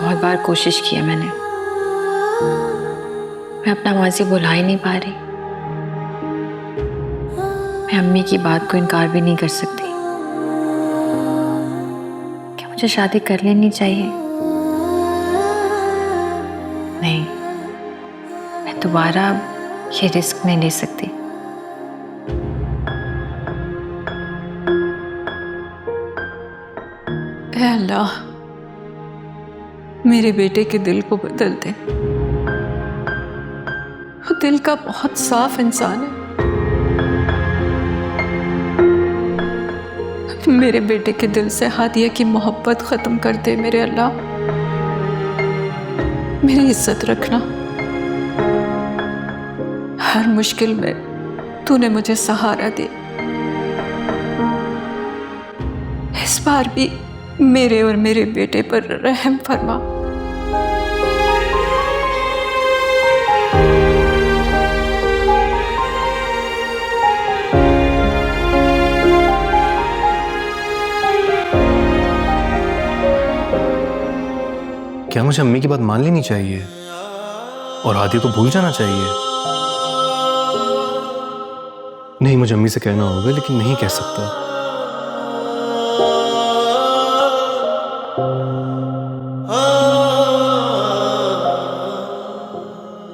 बहुत बार कोशिश की है मैंने, मैं अपना माजी भुला ही नहीं पा रही। मैं अम्मी की बात को इनकार भी नहीं कर सकती। क्या मुझे शादी कर लेनी चाहिए? नहीं, मैं दोबारा ये रिस्क नहीं ले सकती। ऐ अल्लाह, मेरे बेटे के दिल को बदल दे। वो दिल का बहुत साफ इंसान है। मेरे बेटे के दिल से हादिया की मोहब्बत खत्म कर दे मेरे अल्लाह। मेरी इज्जत रखना। हर मुश्किल में तूने मुझे सहारा दिया। इस बार भी मेरे और मेरे बेटे पर रहम फरमा। क्या मुझे अम्मी की बात मान लेनी चाहिए और हादिया को भूल जाना चाहिए? नहीं, मुझे अम्मी से कहना होगा, लेकिन नहीं कह सकता।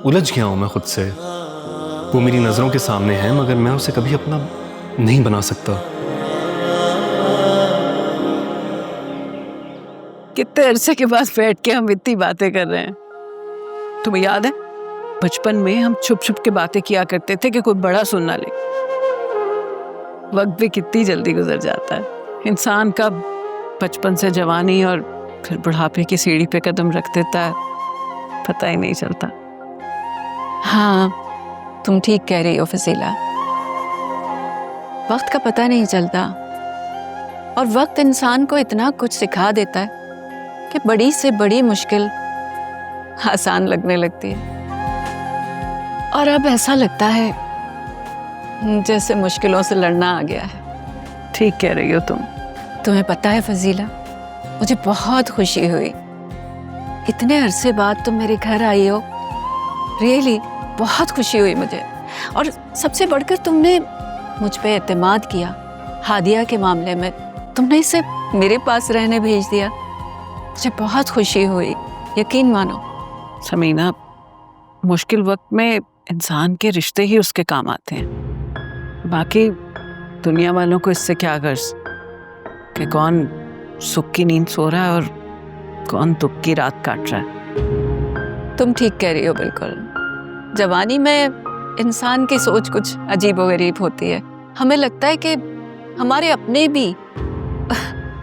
उलझ गया हूं मैं खुद से। वो मेरी नजरों के सामने है, मगर मैं उसे कभी अपना नहीं बना सकता। कितने अरसे के बाद बैठ के हम इतनी बातें कर रहे हैं। तुम्हें याद है बचपन में हम छुप छुप के बातें किया करते थे कि कोई बड़ा सुन ना ले। वक्त भी कितनी जल्दी गुजर जाता है। इंसान कब बचपन से जवानी और फिर बुढ़ापे की सीढ़ी पे कदम रख देता है, पता ही नहीं चलता। हाँ, तुम ठीक कह रही हो फसीला। वक्त का पता नहीं चलता और वक्त इंसान को इतना कुछ सिखा देता है कि बड़ी से बड़ी मुश्किल आसान लगने लगती है। और अब ऐसा लगता है जैसे मुश्किलों से लड़ना आ गया है। ठीक कह रही हो तुम। तुम्हें पता है फजीला, मुझे बहुत खुशी हुई। इतने अरसे बाद तुम मेरे घर आई हो। रियली बहुत खुशी हुई मुझे। और सबसे बढ़कर तुमने मुझ पे एतमाद किया। हादिया के मामले में तुमने इसे मेरे पास रहने भेज दिया। मुझे बहुत खुशी हुई, यकीन मानो। समीना, मुश्किल वक्त में इंसान के रिश्ते ही उसके काम आते हैं। बाकी दुनिया वालों को इससे क्या गर्ज कि कौन सुख की नींद सो रहा है और कौन दुख की रात काट रहा है। तुम ठीक कह रही हो बिल्कुल। जवानी में इंसान की सोच कुछ अजीबोगरीब होती है। हमें लगता है कि हमारे अपने भी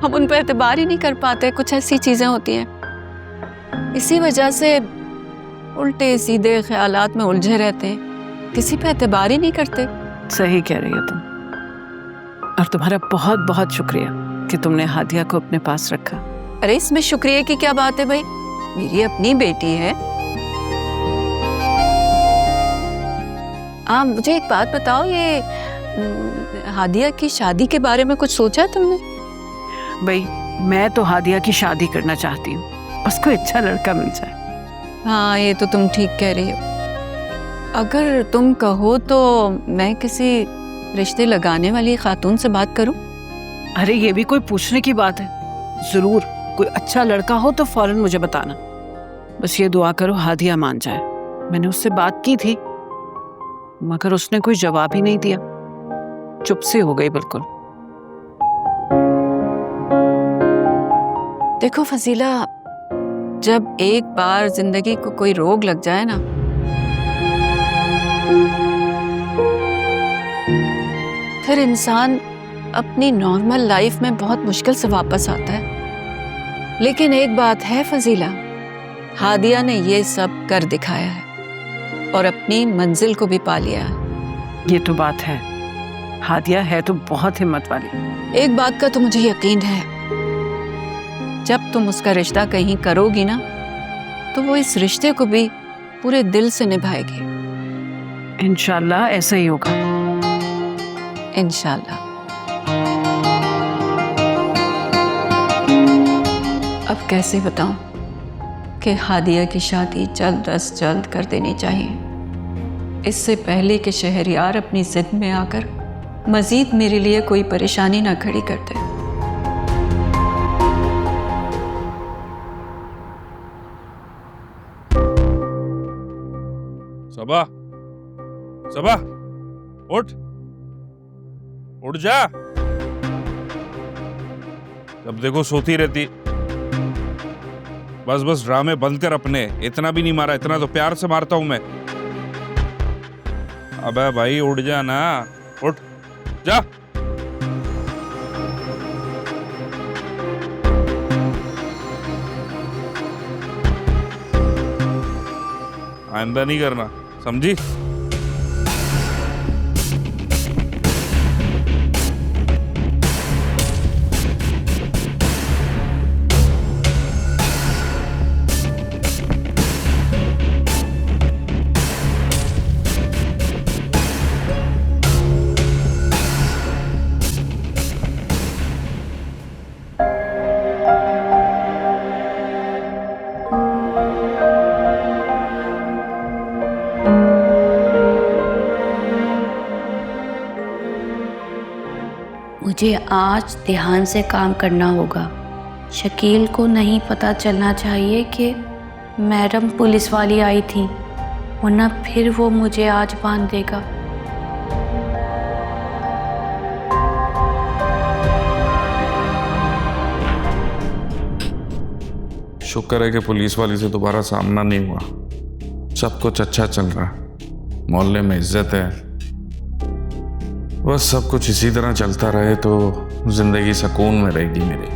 हम उन पर एतबार ही नहीं कर पाते। कुछ ऐसी चीजें होती हैं, इसी वजह से उल्टे सीधे ख्यालात में उलझे रहते हैं, किसी पे एतबार ही नहीं करते। सही कह रही हो तुम। और तुम्हारा बहुत बहुत शुक्रिया कि तुमने हादिया को अपने पास रखा। अरे इसमें शुक्रिया की क्या बात है भाई, मेरी अपनी बेटी है। मुझे एक बात बताओ, ये हादिया की शादी के बारे में कुछ सोचा है तुमने? भाई मैं तो हादिया की शादी करना चाहती हूँ, उसको अच्छा लड़का मिल जाए। हाँ, ये तो तुम ठीक कह रही हो। अगर तुम कहो तो मैं किसी रिश्ते लगाने वाली खातून से बात करूं? अरे ये भी कोई पूछने की बात है? जरूर, कोई अच्छा लड़का हो तो फौरन मुझे बताना। बस ये दुआ करो हादिया मान जाए। मैंने उससे बात की थी मगर उसने कोई जवाब ही नहीं दिया, चुप से हो गई बिल्कुल। देखो फजीला, जब एक बार जिंदगी को कोई रोग लग जाए ना, फिर इंसान अपनी नॉर्मल लाइफ में बहुत मुश्किल से वापस आता है। लेकिन एक बात है फजीला, हादिया ने ये सब कर दिखाया है और अपनी मंजिल को भी पा लिया है। ये तो बात है, हादिया है तो बहुत हिम्मत वाली। एक बात का तो मुझे यकीन है, जब तुम उसका रिश्ता कहीं करोगी ना, तो वो इस रिश्ते को भी पूरे दिल से निभाएगी। इंशाल्लाह ऐसा ही होगा। इंशाल्लाह। अब कैसे बताऊं, कि हादिया की शादी जल्द अज जल्द कर देनी चाहिए, इससे पहले कि शहरयार अपनी जिद में आकर मजीद मेरे लिए कोई परेशानी ना खड़ी कर दे। सबा, सबा, उठ, उठ जा। जब देखो सोती रहती। बस बस ड्रामे बंद कर अपने। इतना भी नहीं मारा, इतना तो प्यार से मारता हूं मैं। अबे भाई उठ जा ना, उठ जा। आइंदा नहीं करना, समझी? मुझे आज ध्यान से काम करना होगा। शकील को नहीं पता चलना चाहिए कि मैडम पुलिस वाली आई थी, वरना फिर वो मुझे आज बांध देगा। शुक्र है कि पुलिस वाली से दोबारा सामना नहीं हुआ। सब कुछ अच्छा चल रहा, मोहल्ले में इज्जत है। बस सब कुछ इसी तरह चलता रहे तो जिंदगी सुकून में रहेगी मेरी।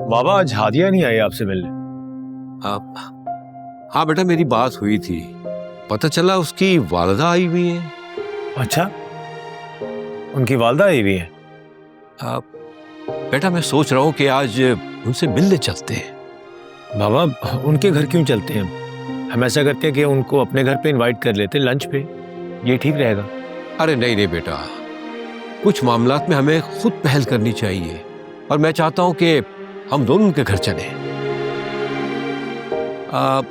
बाबा आज हादिया नहीं आई आपसे मिलने? हाँ बेटा, मेरी बात हुई थी, पता चला उसकी वालिदा आई हुई है। अच्छा, उनकी वालिदा आई हुई है? बेटा मैं सोच रहा हूँ कि आज उनसे मिलने चलते हैं। बाबा उनके घर क्यों चलते हैं? हम ऐसा करते हैं कि उनको अपने घर पे इनवाइट कर लेते हैं लंच पे, ये ठीक रहेगा। अरे नहीं नहीं बेटा, कुछ मामलात में हमें खुद पहल करनी चाहिए और मैं चाहता हूँ कि हम दोनों उनके घर चलें।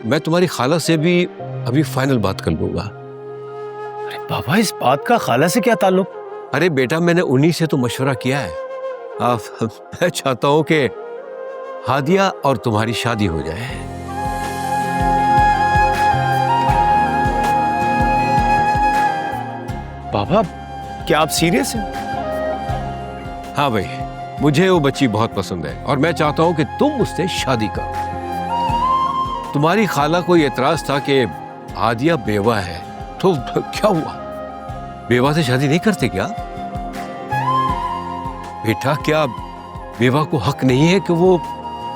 मैं तुम्हारी खाला से भी अभी फाइनल बात कर लूंगा। अरे बाबा इस बात का खाला से क्या ताल्लुक? अरे बेटा मैंने उन्हीं से तो मशवरा किया है। मैं चाहता हूं कि हादिया और तुम्हारी शादी हो जाए। बाबा क्या आप सीरियस हैं? हाँ भाई, मुझे वो बच्ची बहुत पसंद है और मैं चाहता हूं कि तुम उससे शादी करो। तुम्हारी खाला को एतराज था कि हादिया बेवा है, तो क्या हुआ, बेवा से शादी नहीं करते क्या? बेटा क्या बेवा को हक नहीं है कि वो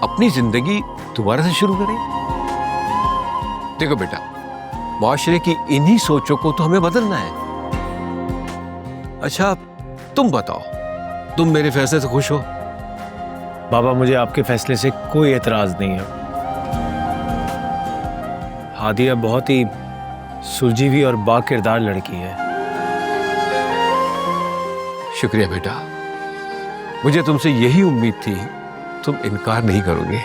अपनी जिंदगी दोबारा से शुरू करे? देखो बेटा, माशरे की इन्हीं सोचों को तो हमें बदलना है। अच्छा तुम बताओ, तुम मेरे फैसले से खुश हो? बाबा मुझे आपके फैसले से कोई एतराज नहीं है। हादिया बहुत ही सुलझी हुई और बाकिरदार लड़की है। शुक्रिया बेटा, मुझे तुमसे यही उम्मीद थी, तुम इनकार नहीं करोगे।